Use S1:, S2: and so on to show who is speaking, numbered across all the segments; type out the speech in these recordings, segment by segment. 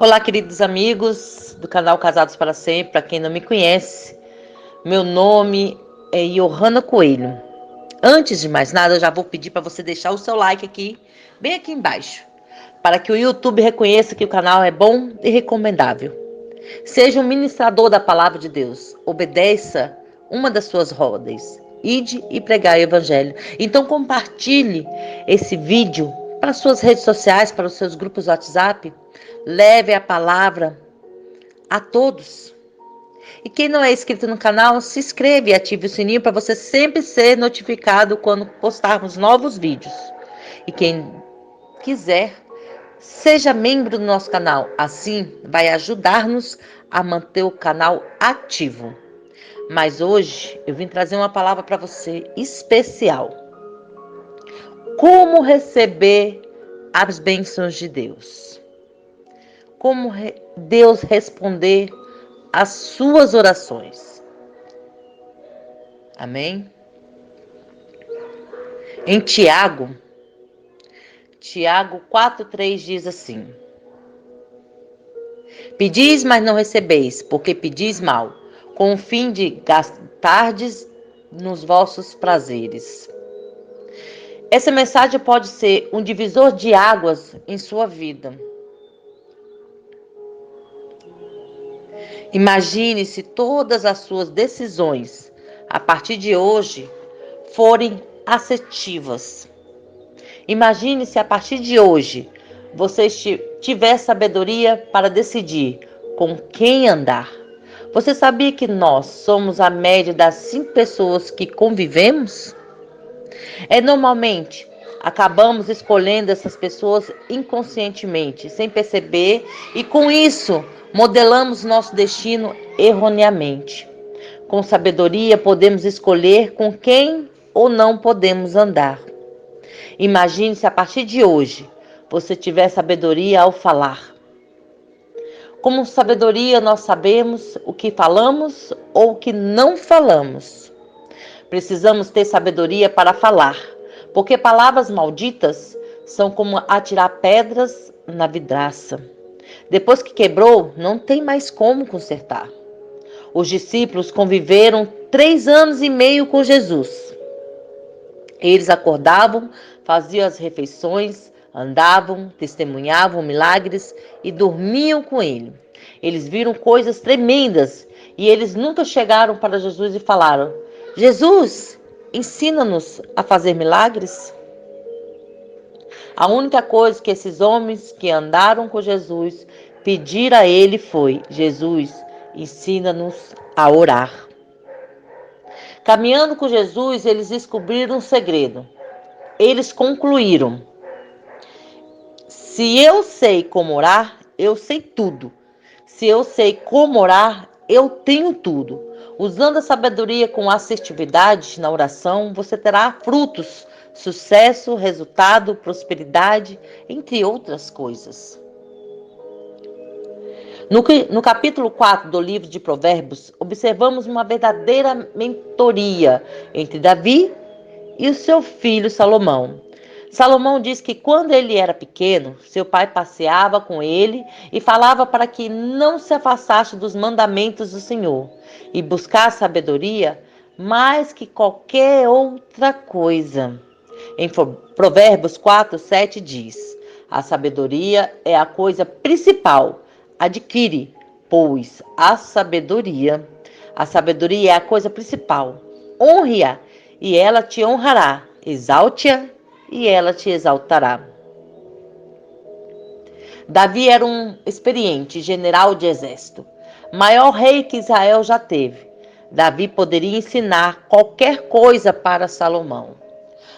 S1: Olá, queridos amigos do canal Casados para Sempre. Para quem não me conhece, meu nome é Johanna Coelho. Antes de mais nada, eu já vou pedir para você deixar o seu like aqui, bem aqui embaixo, para que o YouTube reconheça que o canal é bom e recomendável. Seja um ministrador da palavra de Deus. Obedeça uma das suas ordens. Ide e pregai o evangelho. Então compartilhe esse vídeo para as suas redes sociais, para os seus grupos WhatsApp. Leve a palavra a todos. E quem não é inscrito no canal, se inscreve e ative o sininho para você sempre ser notificado quando postarmos novos vídeos. E quem quiser, seja membro do nosso canal. Assim, vai ajudar-nos a manter o canal ativo. Mas hoje eu vim trazer uma palavra para você especial. Como receber as bênçãos de Deus? Como Deus responder às suas orações? Amém? Em Tiago 4:3 diz assim: Pedis, mas não recebeis, porque pedis mal, com o fim de gastardes nos vossos prazeres. Essa mensagem pode ser um divisor de águas em sua vida. Imagine se todas as suas decisões, a partir de hoje, forem assertivas. Imagine se a partir de hoje você tiver sabedoria para decidir com quem andar. Você sabia que nós somos a média das 5 pessoas que convivemos? Normalmente acabamos escolhendo essas pessoas inconscientemente, sem perceber, e com isso modelamos nosso destino erroneamente. Com sabedoria podemos escolher com quem ou não podemos andar. Imagine se a partir de hoje você tiver sabedoria ao falar. Com sabedoria nós sabemos o que falamos ou o que não falamos. Precisamos ter sabedoria para falar, porque palavras malditas são como atirar pedras na vidraça. Depois que quebrou, não tem mais como consertar. Os discípulos conviveram 3 anos e meio com Jesus. Eles acordavam, faziam as refeições, andavam, testemunhavam milagres e dormiam com ele. Eles viram coisas tremendas e eles nunca chegaram para Jesus e falaram: Jesus, ensina-nos a fazer milagres. A única coisa que esses homens que andaram com Jesus pediram a ele foi: Jesus, ensina-nos a orar. Caminhando com Jesus, eles descobriram um segredo. Eles concluíram: se eu sei como orar, eu sei tudo. Se eu sei como orar, eu tenho tudo. Usando a sabedoria com assertividade na oração, você terá frutos, sucesso, resultado, prosperidade, entre outras coisas. No capítulo 4 do livro de Provérbios, observamos uma verdadeira mentoria entre Davi e o seu filho Salomão. Salomão diz que quando ele era pequeno, seu pai passeava com ele e falava para que não se afastasse dos mandamentos do Senhor e buscasse sabedoria mais que qualquer outra coisa. Em Provérbios 4:7 diz: a sabedoria é a coisa principal. Adquire, pois, a sabedoria. A sabedoria é a coisa principal. Honre-a e ela te honrará. Exalte-a e ela te exaltará. Davi era um experiente general de exército, maior rei que Israel já teve. Davi poderia ensinar qualquer coisa para Salomão.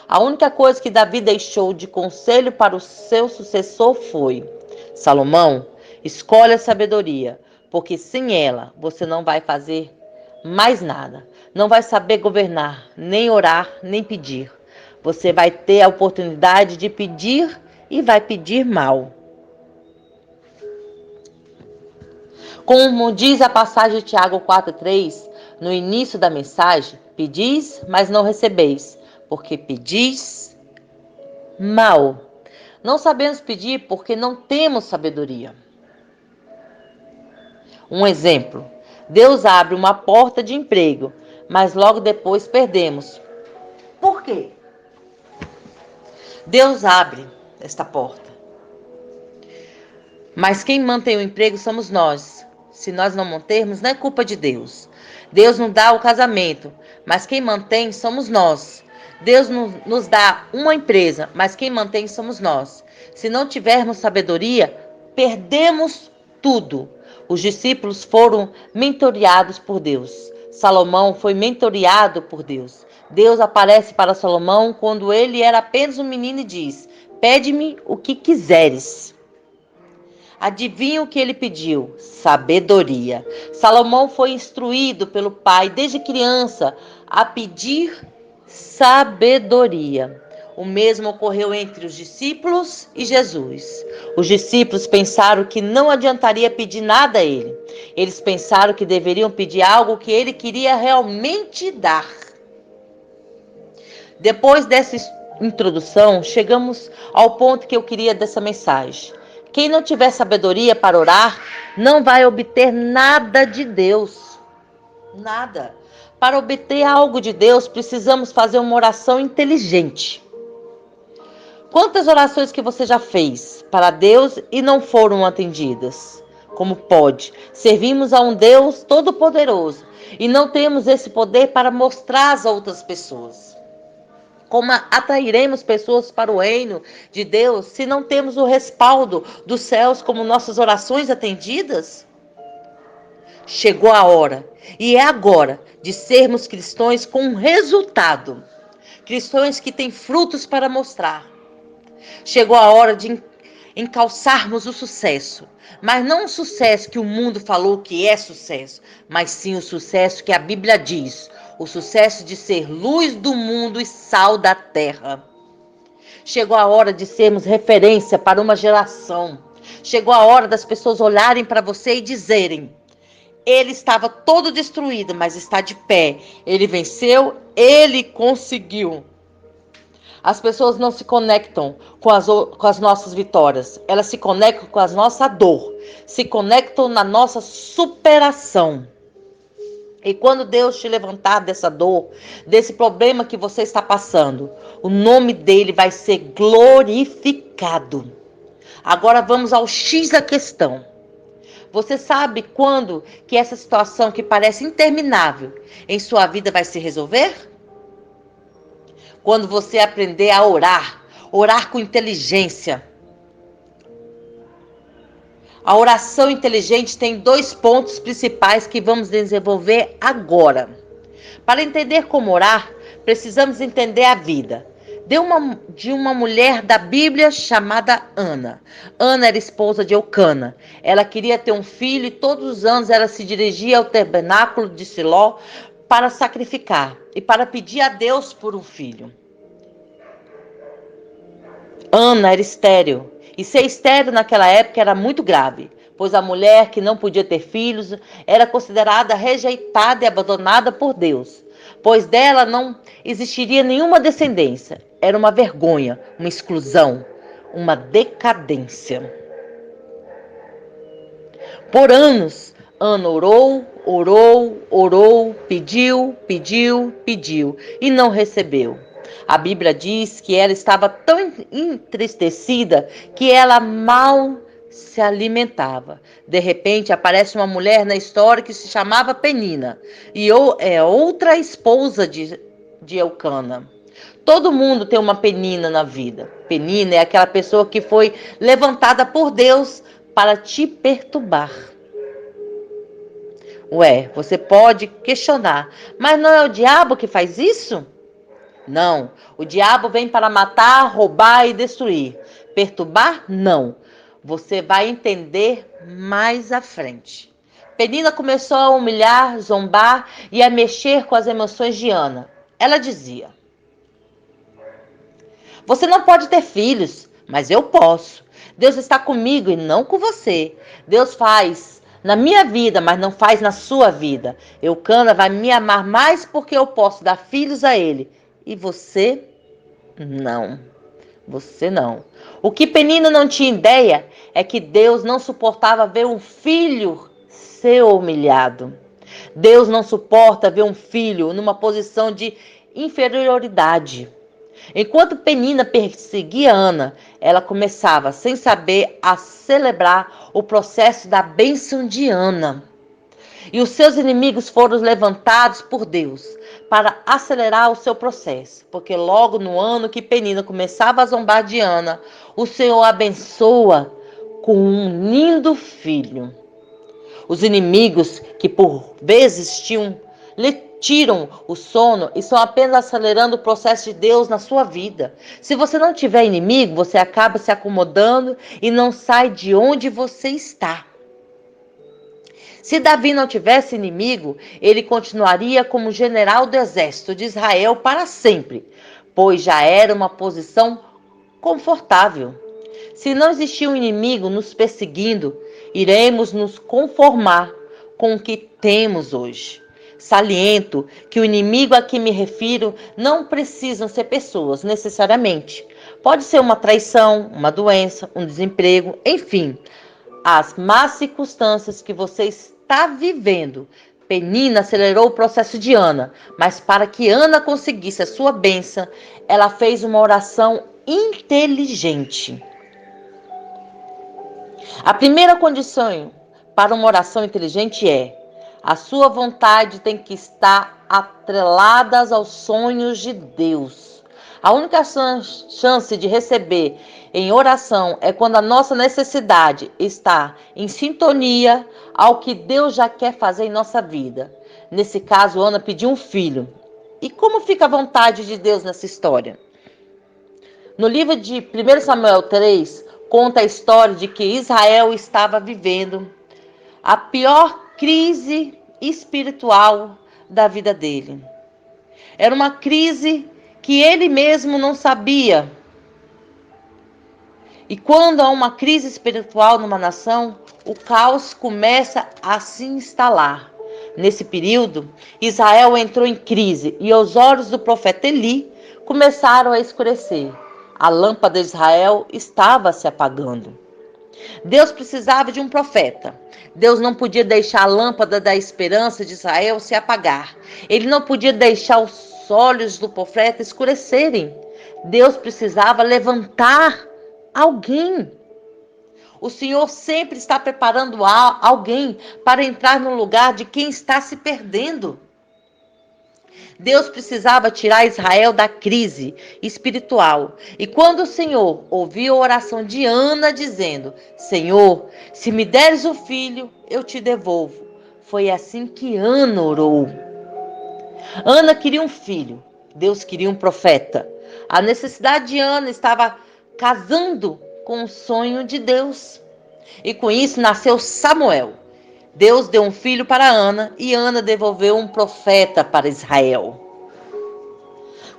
S1: A única coisa que Davi deixou de conselho para o seu sucessor foi: Salomão, escolhe a sabedoria, porque sem ela você não vai fazer mais nada. Não vai saber governar, nem orar, nem pedir. Você vai ter a oportunidade de pedir e vai pedir mal. Como diz a passagem de Tiago 4:3, no início da mensagem: pedis, mas não recebeis, porque pedis mal. Não sabemos pedir porque não temos sabedoria. Um exemplo: Deus abre uma porta de emprego, mas logo depois perdemos. Por quê? Deus abre esta porta, mas quem mantém o emprego somos nós. Se nós não mantermos, não é culpa de Deus. Deus não dá o casamento, mas quem mantém somos nós. Deus nos dá uma empresa, mas quem mantém somos nós. Se não tivermos sabedoria, perdemos tudo. Os discípulos foram mentoreados por Deus. Salomão foi mentoreado por Deus. Deus aparece para Salomão quando ele era apenas um menino e diz: pede-me o que quiseres. Adivinha o que ele pediu? Sabedoria. Salomão foi instruído pelo pai desde criança a pedir sabedoria. O mesmo ocorreu entre os discípulos e Jesus. Os discípulos pensaram que não adiantaria pedir nada a ele. Eles pensaram que deveriam pedir algo que ele queria realmente dar. Depois dessa introdução, chegamos ao ponto que eu queria dessa mensagem. Quem não tiver sabedoria para orar, não vai obter nada de Deus. Nada. Para obter algo de Deus, precisamos fazer uma oração inteligente. Quantas orações que você já fez para Deus e não foram atendidas? Como pode? Servimos a um Deus todo-poderoso e não temos esse poder para mostrar às outras pessoas. Como atrairemos pessoas para o reino de Deus se não temos o respaldo dos céus como nossas orações atendidas? Chegou a hora, e é agora, de sermos cristãos com resultado. Cristãos que têm frutos para mostrar. Chegou a hora de encalçarmos o sucesso. Mas não o sucesso que o mundo falou que é sucesso, mas sim o sucesso que a Bíblia diz. O sucesso de ser luz do mundo e sal da terra. Chegou a hora de sermos referência para uma geração. Chegou a hora das pessoas olharem para você e dizerem: ele estava todo destruído, mas está de pé. Ele venceu, ele conseguiu. As pessoas não se conectam com as nossas vitórias. Elas se conectam com a nossa dor. Se conectam na nossa superação. E quando Deus te levantar dessa dor, desse problema que você está passando, o nome dele vai ser glorificado. Agora vamos ao X da questão. Você sabe quando que essa situação que parece interminável em sua vida vai se resolver? Quando você aprender a orar, orar com inteligência. A oração inteligente tem 2 pontos principais que vamos desenvolver agora. Para entender como orar, precisamos entender a vida de uma mulher da Bíblia chamada Ana. Ana era esposa de Eucana. Ela queria ter um filho e todos os anos ela se dirigia ao tabernáculo de Siló para sacrificar e para pedir a Deus por um filho. Ana era estéril. E ser estéril naquela época era muito grave, pois a mulher que não podia ter filhos era considerada rejeitada e abandonada por Deus, pois dela não existiria nenhuma descendência. Era uma vergonha, uma exclusão, uma decadência. Por anos, Ana orou, pediu e não recebeu. A Bíblia diz que ela estava tão entristecida que ela mal se alimentava. De repente aparece uma mulher na história que se chamava Penina e é outra esposa de Eucana. Todo mundo tem uma Penina na vida. Penina é aquela pessoa que foi levantada por Deus para te perturbar. Ué, você pode questionar, mas não é o diabo que faz isso? Não, o diabo vem para matar, roubar e destruir. Perturbar? Não. Você vai entender mais à frente. Penina começou a humilhar, zombar e a mexer com as emoções de Ana. Ela dizia: você não pode ter filhos, mas eu posso. Deus está comigo e não com você. Deus faz na minha vida, mas não faz na sua vida. Eucana vai me amar mais porque eu posso dar filhos a ele. E você, não. Você não. O que Penina não tinha ideia é que Deus não suportava ver um filho ser humilhado. Deus não suporta ver um filho numa posição de inferioridade. Enquanto Penina perseguia Ana, ela começava, sem saber, a celebrar o processo da bênção de Ana. E os seus inimigos foram levantados por Deus para acelerar o seu processo. Porque logo no ano que Penina começava a zombar de Ana, o Senhor abençoa com um lindo filho. Os inimigos que por vezes lhe tiram o sono e estão apenas acelerando o processo de Deus na sua vida. Se você não tiver inimigo, você acaba se acomodando e não sai de onde você está. Se Davi não tivesse inimigo, ele continuaria como general do exército de Israel para sempre, pois já era uma posição confortável. Se não existir um inimigo nos perseguindo, iremos nos conformar com o que temos hoje. Saliento que o inimigo a que me refiro não precisam ser pessoas, necessariamente. Pode ser uma traição, uma doença, um desemprego, enfim, as más circunstâncias que você está vivendo. Penina acelerou o processo de Ana, mas para que Ana conseguisse a sua bênção, ela fez uma oração inteligente. A primeira condição para uma oração inteligente é: a sua vontade tem que estar atrelada aos sonhos de Deus. A única chance de receber em oração é quando a nossa necessidade está em sintonia ao que Deus já quer fazer em nossa vida. Nesse caso, Ana pediu um filho. E como fica a vontade de Deus nessa história? No livro de 1 Samuel 3, conta a história de que Israel estava vivendo a pior crise espiritual da vida dele. Era uma crise que ele mesmo não sabia. E quando há uma crise espiritual numa nação, o caos começa a se instalar. Nesse período, Israel entrou em crise e os olhos do profeta Eli começaram a escurecer. A lâmpada de Israel estava se apagando. Deus precisava de um profeta. Deus não podia deixar a lâmpada da esperança de Israel se apagar. Ele não podia deixar os olhos do profeta escurecerem. Deus precisava levantar alguém. O Senhor sempre está preparando alguém para entrar no lugar de quem está se perdendo. Deus precisava tirar Israel da crise espiritual. E quando o Senhor ouviu a oração de Ana dizendo: Senhor, se me deres o filho, eu te devolvo. Foi assim que Ana orou. Ana queria um filho. Deus queria um profeta. A necessidade de Ana estava casando com o sonho de Deus. E com isso nasceu Samuel. Deus deu um filho para Ana e Ana devolveu um profeta para Israel.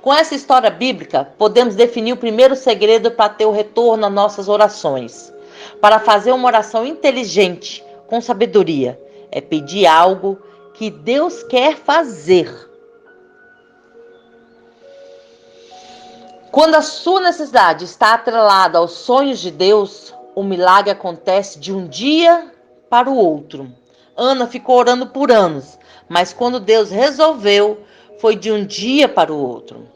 S1: Com essa história bíblica, podemos definir o primeiro segredo para ter o retorno às nossas orações. Para fazer uma oração inteligente, com sabedoria, é pedir algo que Deus quer fazer. Quando a sua necessidade está atrelada aos sonhos de Deus, o milagre acontece de um dia para o outro. Ana ficou orando por anos, mas quando Deus resolveu, foi de um dia para o outro.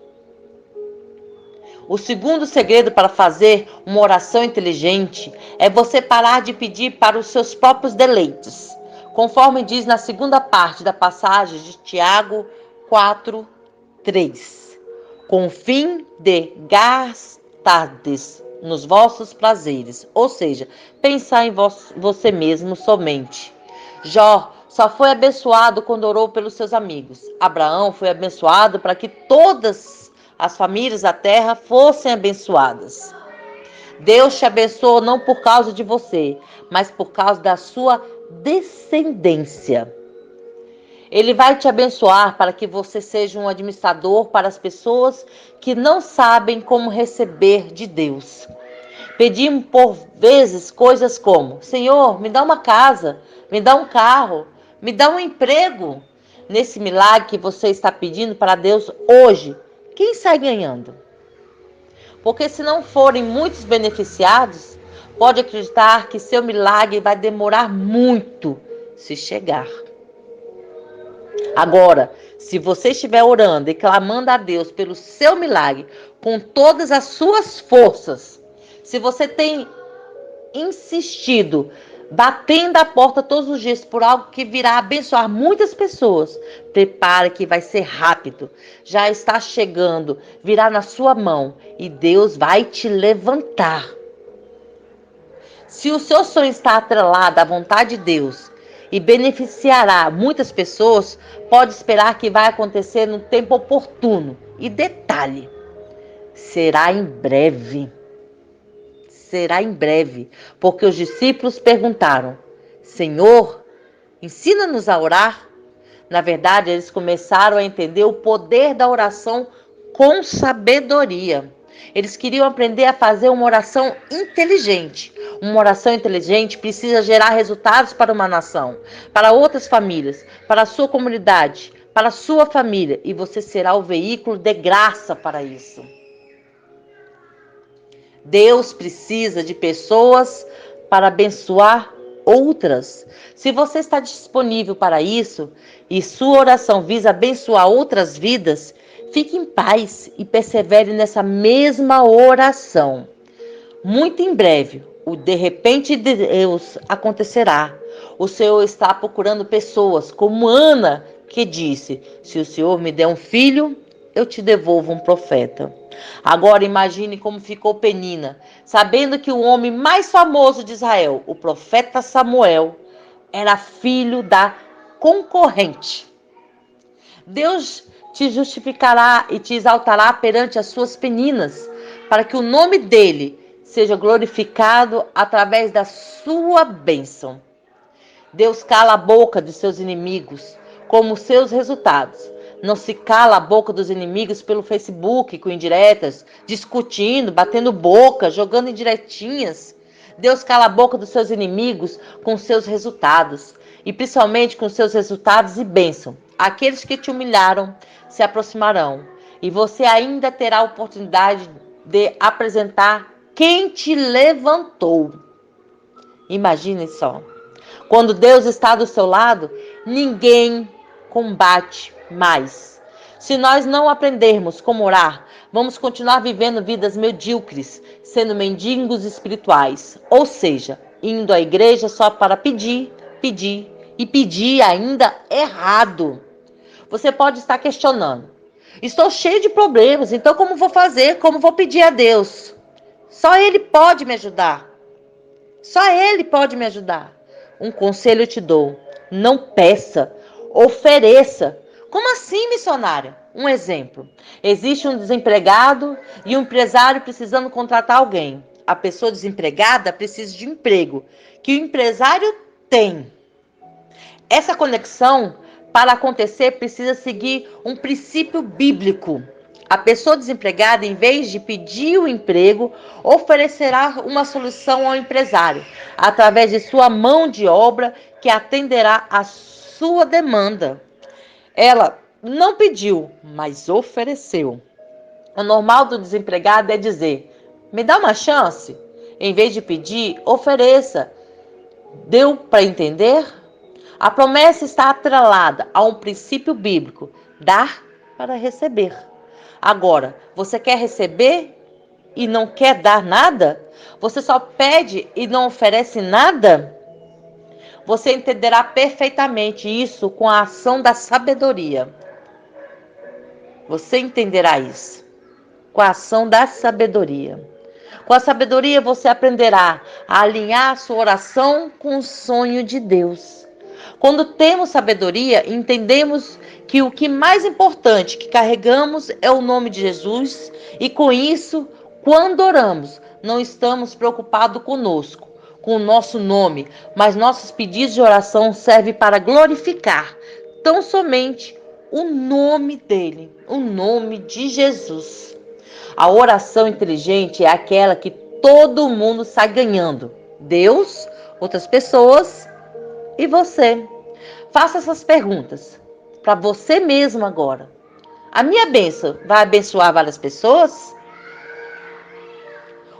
S1: O segundo segredo para fazer uma oração inteligente é você parar de pedir para os seus próprios deleites, conforme diz na segunda parte da passagem de Tiago 4:3. Com o fim de gastardes nos vossos prazeres, ou seja, pensar em você mesmo somente. Jó só foi abençoado quando orou pelos seus amigos. Abraão foi abençoado para que todas as famílias da terra fossem abençoadas. Deus te abençoou não por causa de você, mas por causa da sua descendência. Ele vai te abençoar para que você seja um administrador para as pessoas que não sabem como receber de Deus. Pedimos por vezes coisas como: Senhor, me dá uma casa, me dá um carro, me dá um emprego. Nesse milagre que você está pedindo para Deus hoje, quem sai ganhando? Porque se não forem muitos beneficiados, pode acreditar que seu milagre vai demorar muito se chegar. Agora, se você estiver orando e clamando a Deus pelo seu milagre com todas as suas forças, se você tem insistido, batendo a porta todos os dias por algo que virá abençoar muitas pessoas, prepare que vai ser rápido. Já está chegando, virá na sua mão e Deus vai te levantar. Se o seu sonho está atrelado à vontade de Deus e beneficiará muitas pessoas, pode esperar que vai acontecer no tempo oportuno. E detalhe, será em breve. Será em breve, porque os discípulos perguntaram: Senhor, ensina-nos a orar. Na verdade, eles começaram a entender o poder da oração com sabedoria. Eles queriam aprender a fazer uma oração inteligente. Uma oração inteligente precisa gerar resultados para uma nação, para outras famílias, para a sua comunidade, para a sua família. E você será o veículo de graça para isso. Deus precisa de pessoas para abençoar outras. Se você está disponível para isso e sua oração visa abençoar outras vidas, fique em paz e persevere nessa mesma oração. Muito em breve, o de repente de Deus acontecerá. O Senhor está procurando pessoas como Ana, que disse: se o Senhor me der um filho, eu te devolvo um profeta. Agora imagine como ficou Penina, sabendo que o homem mais famoso de Israel, o profeta Samuel, era filho da concorrente. Deus te justificará e te exaltará perante as suas peninas, para que o nome dele seja glorificado através da sua bênção. Deus cala a boca de seus inimigos, como seus resultados. Não se cala a boca dos inimigos pelo Facebook, com indiretas, discutindo, batendo boca, jogando indiretinhas. Deus cala a boca dos seus inimigos com seus resultados, e principalmente com seus resultados e bênção. Aqueles que te humilharam se aproximarão, e você ainda terá a oportunidade de apresentar quem te levantou. Imagine só. Quando Deus está do seu lado, ninguém combate mais. Se nós não aprendermos como orar, vamos continuar vivendo vidas medíocres, sendo mendigos espirituais. Ou seja, indo à igreja só para pedir, pedir e pedir ainda errado. Você pode estar questionando: estou cheio de problemas, então como vou fazer? Como vou pedir a Deus? Só Ele pode me ajudar. Só Ele pode me ajudar. Um conselho eu te dou: não peça, ofereça. Como assim, missionária? Um exemplo: existe um desempregado e um empresário precisando contratar alguém. A pessoa desempregada precisa de um emprego que o empresário tem. Essa conexão, para acontecer, precisa seguir um princípio bíblico. A pessoa desempregada, em vez de pedir o emprego, oferecerá uma solução ao empresário, através de sua mão de obra, que atenderá a sua demanda. Ela não pediu, mas ofereceu. O normal do desempregado é dizer: me dá uma chance. Em vez de pedir, ofereça. Deu para entender? A promessa está atrelada a um princípio bíblico: dar para receber. Agora, você quer receber e não quer dar nada? Você só pede e não oferece nada? Você entenderá perfeitamente isso com a ação da sabedoria. Você entenderá isso com a ação da sabedoria. Com a sabedoria você aprenderá a alinhar a sua oração com o sonho de Deus. Quando temos sabedoria, entendemos que o que mais importante que carregamos é o nome de Jesus, e com isso, quando oramos, não estamos preocupados conosco, com o nosso nome, mas nossos pedidos de oração servem para glorificar tão somente o nome dele, o nome de Jesus. A oração inteligente é aquela que todo mundo sai ganhando: Deus, outras pessoas e você. Faça essas perguntas para você mesmo agora. A minha bênção vai abençoar várias pessoas?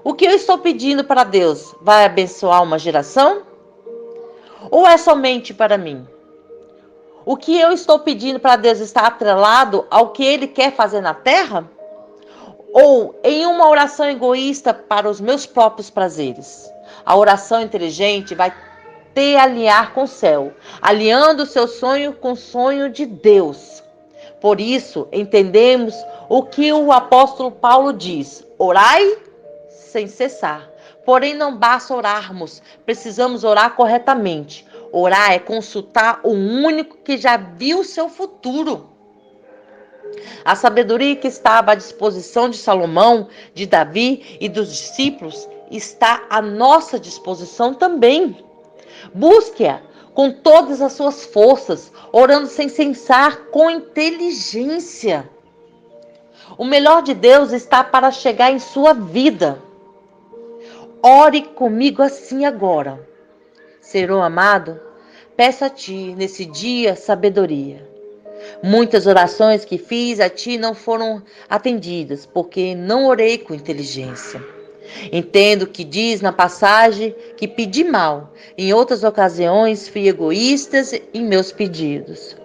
S1: O que eu estou pedindo para Deus vai abençoar uma geração? Ou é somente para mim? O que eu estou pedindo para Deus está atrelado ao que Ele quer fazer na terra? Ou em uma oração egoísta para os meus próprios prazeres? A oração inteligente vai te alinhar com o céu, alinhando o seu sonho com o sonho de Deus. Por isso, entendemos o que o apóstolo Paulo diz: orai sem cessar. Porém, não basta orarmos, precisamos orar corretamente. Orar é consultar o único que já viu o seu futuro. A sabedoria que estava à disposição de Salomão, de Davi e dos discípulos está à nossa disposição também. Busque-a com todas as suas forças, orando sem cessar, com inteligência. O melhor de Deus está para chegar em sua vida. Ore comigo assim agora. Senhor amado, peço a Ti nesse dia sabedoria. Muitas orações que fiz a Ti não foram atendidas, porque não orei com inteligência. Entendo que diz na passagem que pedi mal. Em outras ocasiões fui egoísta em meus pedidos.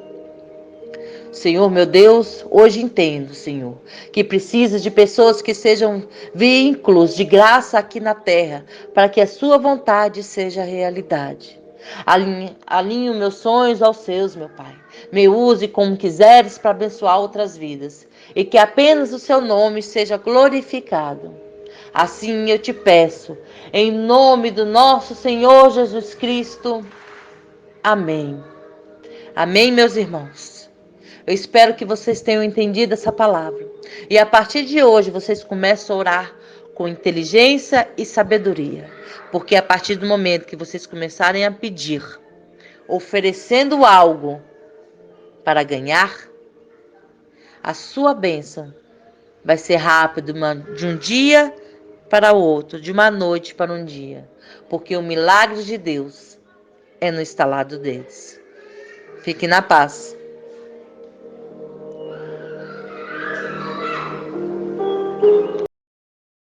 S1: Senhor, meu Deus, hoje entendo, Senhor, que precisa de pessoas que sejam vínculos de graça aqui na terra, para que a sua vontade seja realidade. Alinhe os meus sonhos aos seus, meu Pai. Me use como quiseres para abençoar outras vidas, e que apenas o seu nome seja glorificado. Assim eu te peço, em nome do nosso Senhor Jesus Cristo. Amém. Amém, meus irmãos. Eu espero que vocês tenham entendido essa palavra. E a partir de hoje, vocês começam a orar com inteligência e sabedoria. Porque a partir do momento que vocês começarem a pedir, oferecendo algo para ganhar, a sua bênção vai ser rápido, de um dia para o outro, de uma noite para um dia. Porque o milagre de Deus é no estalar dos dedos. Fique na paz.